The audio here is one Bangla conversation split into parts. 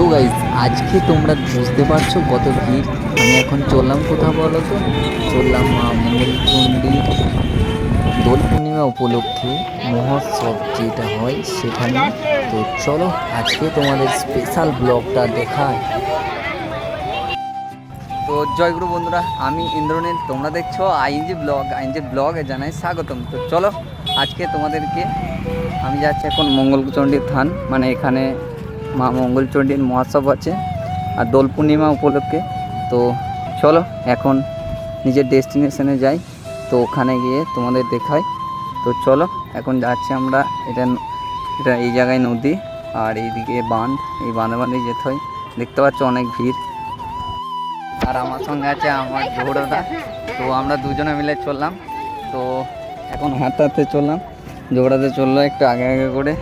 তো গাইজ আজকে তোমরা বুঝতে পারছো কত ভিড়। আমি এখন চললাম কোথাও বলো তো, চললাম মা মঙ্গলচণ্ডীর দোল পূর্ণিমা উপলক্ষে মহোৎসব যেটা হয় সেখানে। তো চলো আজকে তোমাদের স্পেশাল ব্লগটা দেখায়। তো জয়গুরু বন্ধুরা, আমি ইন্দ্রনীল, তোমরা দেখছো আইএনজি ব্লগে জানাই স্বাগতম। তো চলো আজকে তোমাদেরকে আমি যাচ্ছি এখন মঙ্গলচণ্ডীর থান, মানে এখানে মা মঙ্গলচণ্ডীর মহোৎসব আছে আর দোল পূর্ণিমা উপলক্ষে। তো চলো এখন নিজের ডেস্টিনেশনে যাই, তো ওখানে গিয়ে তোমাদের দেখাই। তো চলো এখন যাচ্ছি আমরা। এটা এই জায়গায় নদী আর এইদিকে বাঁধ, এই বাঁধে যেতে হয়। দেখতে পাচ্ছ অনেক ভিড়। আর আমার সঙ্গে আছে আমার জোড়াদা। তো আমরা দুজনে মিলে চললাম। তো এখন হাঁটতে হাঁটতে চললাম, জোড়াতে চললো একটু আগে আগে করে।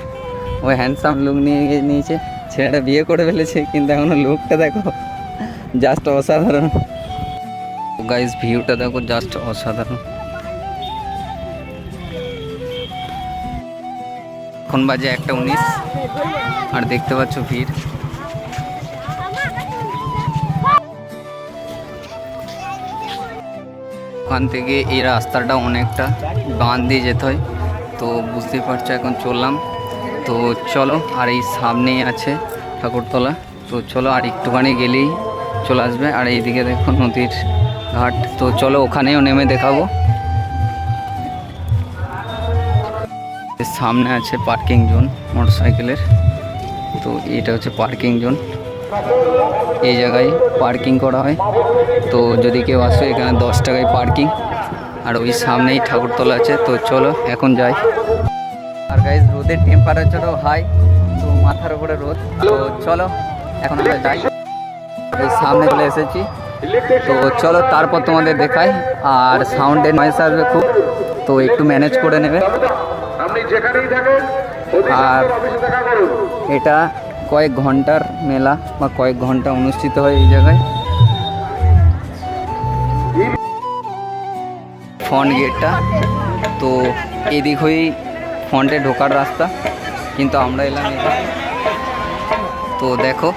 ওই হ্যান্ডসাম লুক নিয়েছে, ছেলেটা বিয়ে করে ফেলেছে কিন্তু এখনো লুকটা দেখো জাস্ট অসাধারণ। গাইস ভিউটা দেখো জাস্ট অসাধারণ। এখন বাজে 1:19 আর দেখতে পাচ্ছ ভিড়। ওখান থেকে এই রাস্তাটা অনেকটা বাঁধ দিয়ে যেতে হয়, তো বুঝতেই পারছো এখন চললাম। তো চলো, আর এই সামনেই আছে ঠাকুরতলা। তো চলো আর একটুখানি গেলেই চলে আসবে। আর এইদিকে দেখো নদীর ঘাট। তো চলো ওখানেও নেমে দেখাবো। সামনে আছে পার্কিং জোন মোটরসাইকেলের। তো এটা হচ্ছে পার্কিং জোন, এই জায়গায় পার্কিং করা হয়। তো যদি কেউ আসে এখানে 10 টাকায় পার্কিং। আর ওই সামনেই ঠাকুরতলা আছে। তো চলো এখন যাই। আর গাইজ রোদের টেম্পারেচারও হাই, তো মাথার উপরে রোদ। তো চলো এখন আমরা যাই, এই সামনে চলে এসেছি। তো চলো তারপর তোমাদের দেখাই। আর সাউন্ডের নয়েজ আসবে খুব, তো একটু ম্যানেজ করে নেবে। আর এটা কয়েক ঘন্টার মেলা বা কয়েক ঘন্টা অনুষ্ঠিত হয় এই জায়গায়। ফ্রন্ট গেটটা, তো এদিক হয়েই ফ্রন্টে ঢোকার রাস্তা, কিন্তু আমরা এলাম এটা। তো দেখো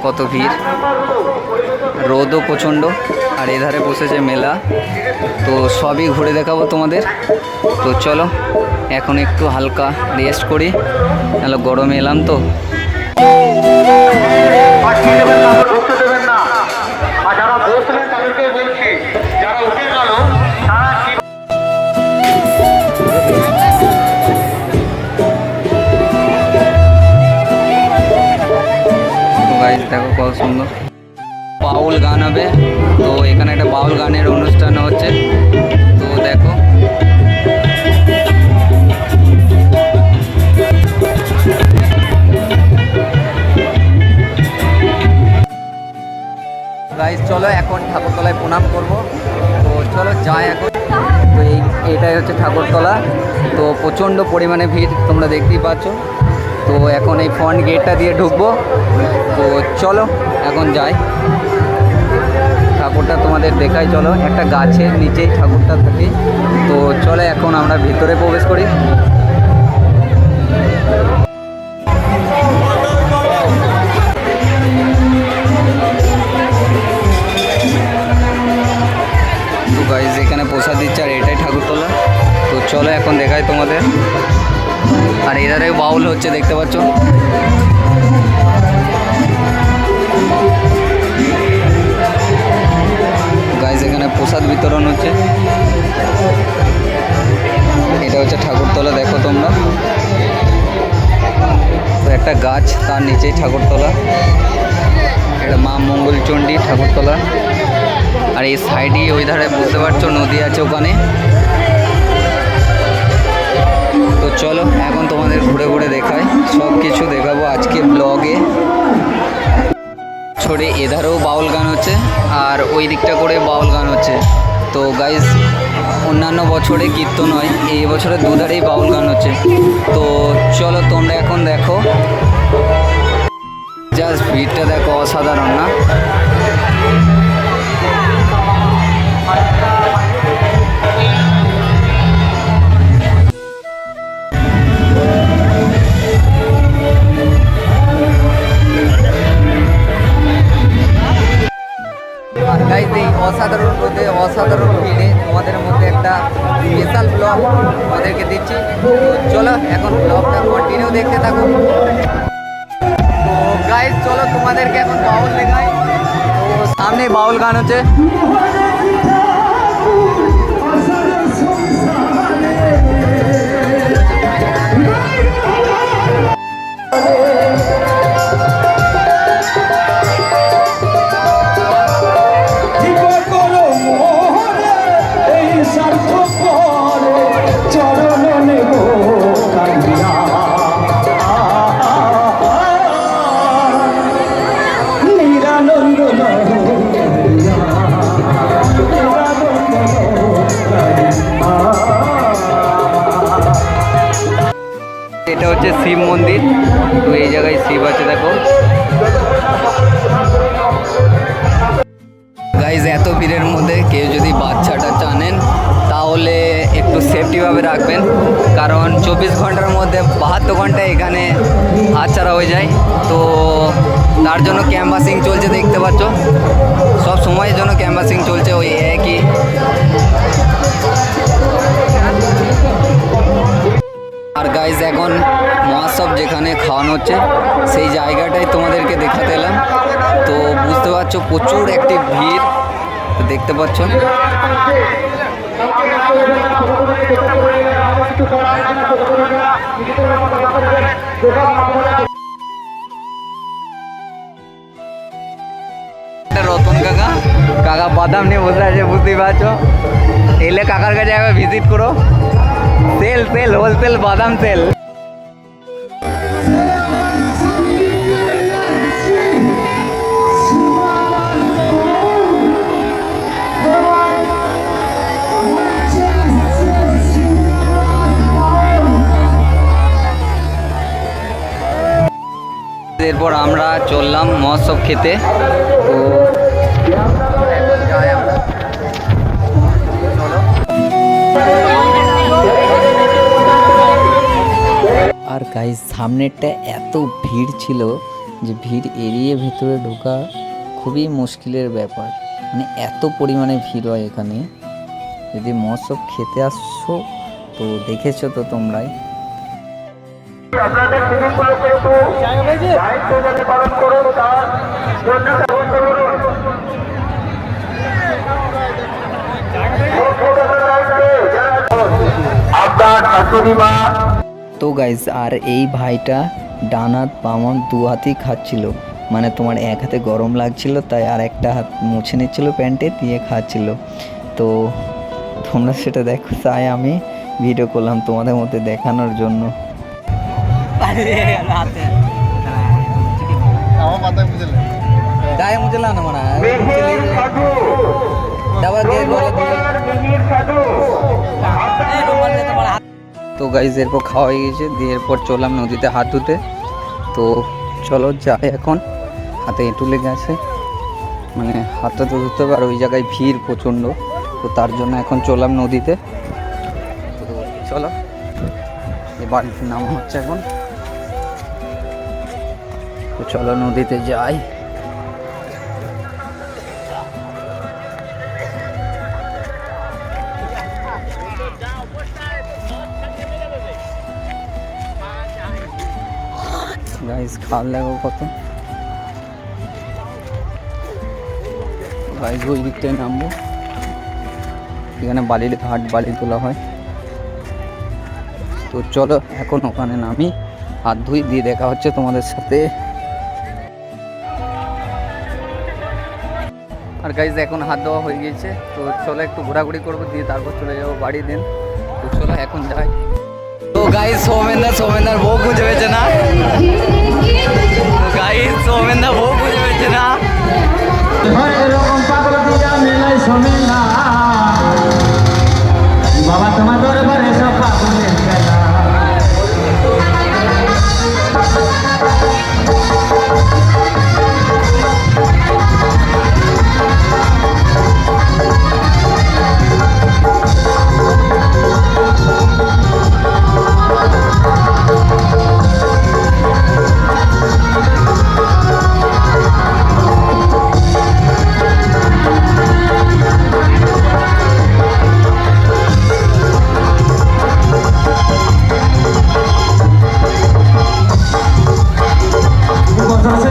কত ভিড়, রোদও প্রচণ্ড। আর এধারে বসেছে মেলা, তো সবই ঘুরে দেখাবো তোমাদের। তো চলো এখন একটু হালকা রেস্ট করি, নাহলে গরমে এলাম। তো দেখো কত সুন্দর বাউল গান হবে। তো এখানে একটা বাউল গানের অনুষ্ঠান হচ্ছে। তো দেখো গাইস, চলো এখন ঠাকুরতলায় প্রণাম করব। তো চলো যাই এখন। তো এইটাই হচ্ছে ঠাকুরতলা। তো প্রচণ্ড পরিমাণে ভিড় তোমরা দেখতেই পাচ্ছ। তো এখন এই ফ্রন্ট গেটটা দিয়ে ঢুকবো। তো চলো এখন যাই, ঠাকুরটা তোমাদের দেখাই। চলো, একটা গাছের নিচেই ঠাকুরটা থাকে। তো চলো এখন আমরা ভিতরে প্রবেশ করি। তো গাইস এখানে প্রসাদ দিচ্ছে আর এটাই ঠাকুরতলা। তো চলো এখন দেখাই তোমাদের। আর এধারে বাউল হচ্ছে দেখতে পাচ্ছ। গাইস এখানে প্রসাদ বিতরণ হচ্ছে। এটা হচ্ছে ঠাকুরতলা, দেখো তোমরা। তো একটা গাছ, তার নিচেই ঠাকুরতলা। এটা মা মঙ্গলচণ্ডী ঠাকুরতলা। আর এই সাইডে ওই ধারে বুঝতে পারছো নদী আছে ওখানে। তো চলো এখন তোমাদের ঘুরে ঘুরে দেখাই, সব কিছু দেখাবো আজকে ব্লগে। ছড়ে এধারেও বাউল গান হচ্ছে আর ওই দিকটা করে বাউল গান হচ্ছে। তো গাইজ অন্যান্য বছরে কীর্তন হয়, এই বছরে দুধারেই বাউল গান হচ্ছে। তো চলো তোমরা এখন দেখো, জাস্ট ভিড়টা দেখো অসাধারণ না? অসাধারণ রোদে অসাধারণ ভিড়ে তোমাদের মধ্যে একটা স্পেশাল ব্লগ তোমাদেরকে দিচ্ছি। তো চলো এখন ব্লগটা কন্টিনিউ দেখতে থাকো। তো গাইস চলো তোমাদেরকে এখন বাউল দেখাই। তো সামনে বাউল গান হচ্ছে। এটা হচ্ছে শিব মন্দির। তো এই জায়গায় শিব আছে দেখো গাইজ। এত ভিড়ের মধ্যে কেউ যদি বাচ্চাটা টানেন তাহলে একটু সেফটিভাবে রাখবেন, কারণ 24 ঘন্টার মধ্যে 72 ঘন্টা এখানে হাতছাড়া হয়ে যায়। তো তার জন্য ক্যাম্পাসিং চলছে, দেখতে পাচ্ছ সব সময়ের জন্য ক্যাম্পাসিং চলছে ওই একই। আর গাইজ এখন মহাসব যেখানে খাওয়ানো হচ্ছে সেই জায়গাটাই তোমাদেরকে দেখাতে এলাম। তো বুঝতে পারছো প্রচুর একটি ভিড় তো দেখতে পাচ্ছ। রতন কাকা বাদাম নিয়ে বসে আছে, বুঝতেই পারছো। এলে কাকার কাছে একবার ভিজিট করো। তেল হোলসেল বাদাম তেল। এরপর আমরা চললাম মহোৎসব খেতে। তো আর গাইস সামনেরটা এত ভিড় ছিল যে ভিড় এড়িয়ে ভেতরে ঢোকা খুবই মুশকিলের ব্যাপার, মানে এত পরিমাণে ভিড় হয় এখানে। যদি মহোৎসব খেতে আসছো তো দেখেছো তো তোমরাই। তো গাইজ আর এই ভাইটা ডান হাত বাম হাত দু হাতেই খাচ্ছিল, মানে তোমার এক হাতে গরম লাগছিল তাই আর একটা হাত মুছে নিচ্ছিল প্যান্টে দিয়ে খাচ্ছিল। তো তোমরা সেটা দেখো, তাই আমি ভিডিও করলাম তোমাদের মধ্যে দেখানোর জন্য। তো গাইজ এরপর খাওয়া হয়ে গেছে, দিয়ে এরপর চললাম নদীতে হাত ধুতে। তো চলো যাই, এখন হাতে এঁটু লেগে আছে, মানে হাতটা তো ধুতে হবে আর ওই জায়গায় ভিড় প্রচণ্ড। তো তার জন্য এখন চললাম নদীতে। তো চলো এবার নামা হচ্ছে এখন। তো চলো নদীতে যাই। গাইস খাল লাগো কত। গাইস ওই দিকটায় নামবো, এখানে বালির ঘাট, বালি তোলা হয়। তো চলো এখন ওখানে নামি, হাত ধুই, দিয়ে দেখা হচ্ছে তোমাদের সাথে। আর গাইস এখন হাত ধোয়া হয়ে গিয়েছে, তো চলো একটু ঘোরাঘুরি করবো, দিয়ে তারপর চলে যাবো বাড়ি দিন। তো চলো এখন যাই। তো গাইস সৌমেন্দার বউ খুঁজে পেয়েছে না। তো গাইস সৌমেন্দা বউ খুঁজে পেয়েছে না। বাবা তোমার দরবারে সব পাগলের খেলা। গাইস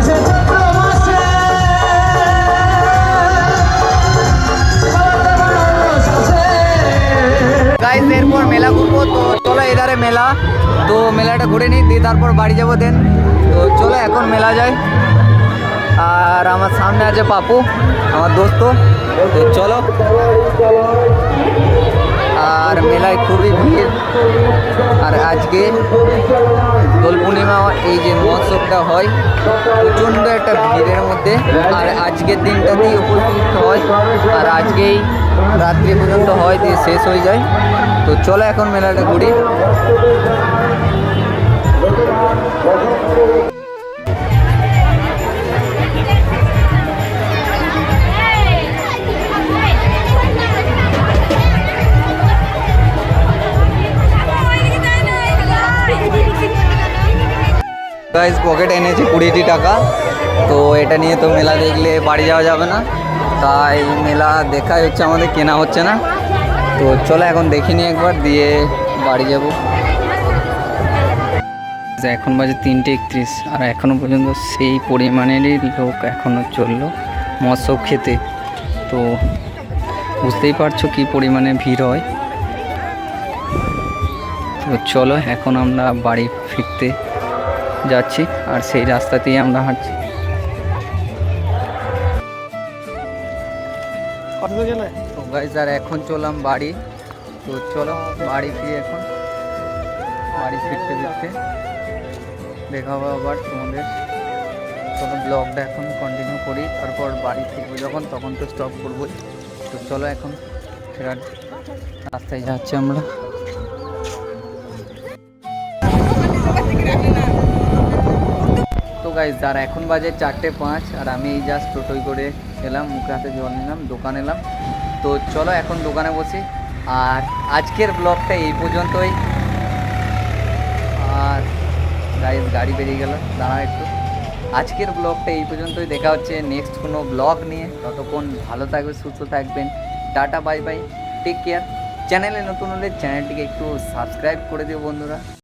এরপর মেলা ঘুরবো, তো চলো এধারে মেলা, তো মেলাটা ঘুরে নিই দিয়ে তারপর বাড়ি যাবো দেন। তো চলো এখন মেলা যাই। আর আমার সামনে আছে পাপু, আমার দোস্ত। তো চলো, আর মেলায় খুবই ভিড়। আর আজকে দোল পূর্ণিমা, এই যে মহোৎসবটা হয় প্রচণ্ড একটা ভিড়ের মধ্যে। আর আজকের দিনটাতেই উপস্থিত হয়, আর আজকেই রাত্রি পর্যন্ত হয় দিয়ে শেষ হয়ে যায়। তো চলো এখন মেলাটা ঘুরি। গাইস পকেট এনেছি 20টি টাকা, তো এটা নিয়ে তো মেলা দেখলে বাড়ি যাওয়া যাবে না, তাই মেলা দেখাই হচ্ছে, আমাদের কেনা হচ্ছে না। তো চলো এখন দেখিনি একবার দিয়ে বাড়ি যাব। এখন বাজে 3:31, আর এখনও পর্যন্ত সেই পরিমাণেরই লোক এখনও চললো মৎস্য খেতে। তো বুঝতেই পারছো কী পরিমাণে ভিড় হয়। তো চলো এখন আমরা বাড়ি ফিরতে যাচ্ছি, আর সেই রাস্তাতেই আমরা হাঁটছি। তো গাইস আর এখন চললাম বাড়ি। তো চলো বাড়ি ফিরে এখন বাড়ি ফিরতে ফিরতে দেখা হবে আবার তোমাদের। চলো ব্লগটা এখন কন্টিনিউ করি, তারপর বাড়ি ফিরবো যখন তখন তো স্টপ করবোই। তো চলো এখন ফেরার রাস্তায় যাচ্ছি আমরা। তো গাইস যারা এখন বাজে 4:05, আর আমি এই জাস্ট টোটোই করে এলাম, মুখে হাতে জল নিলাম, দোকান এলাম। তো চলো এখন দোকানে বসি। আর আজকের ব্লগটা এই পর্যন্তই। আর গাইস গাড়ি বেরিয়ে গেল, দাঁড়া একটু। আজকের ব্লগটা এই পর্যন্তই, দেখা হচ্ছে নেক্সট কোনো ব্লগ নিয়ে। ততক্ষণ ভালো থাকবে, সুস্থ থাকবেন। Tata, bye bye, take care. চ্যানেলে নতুন হলে চ্যানেলটিকে একটু সাবস্ক্রাইব করে দিও বন্ধুরা।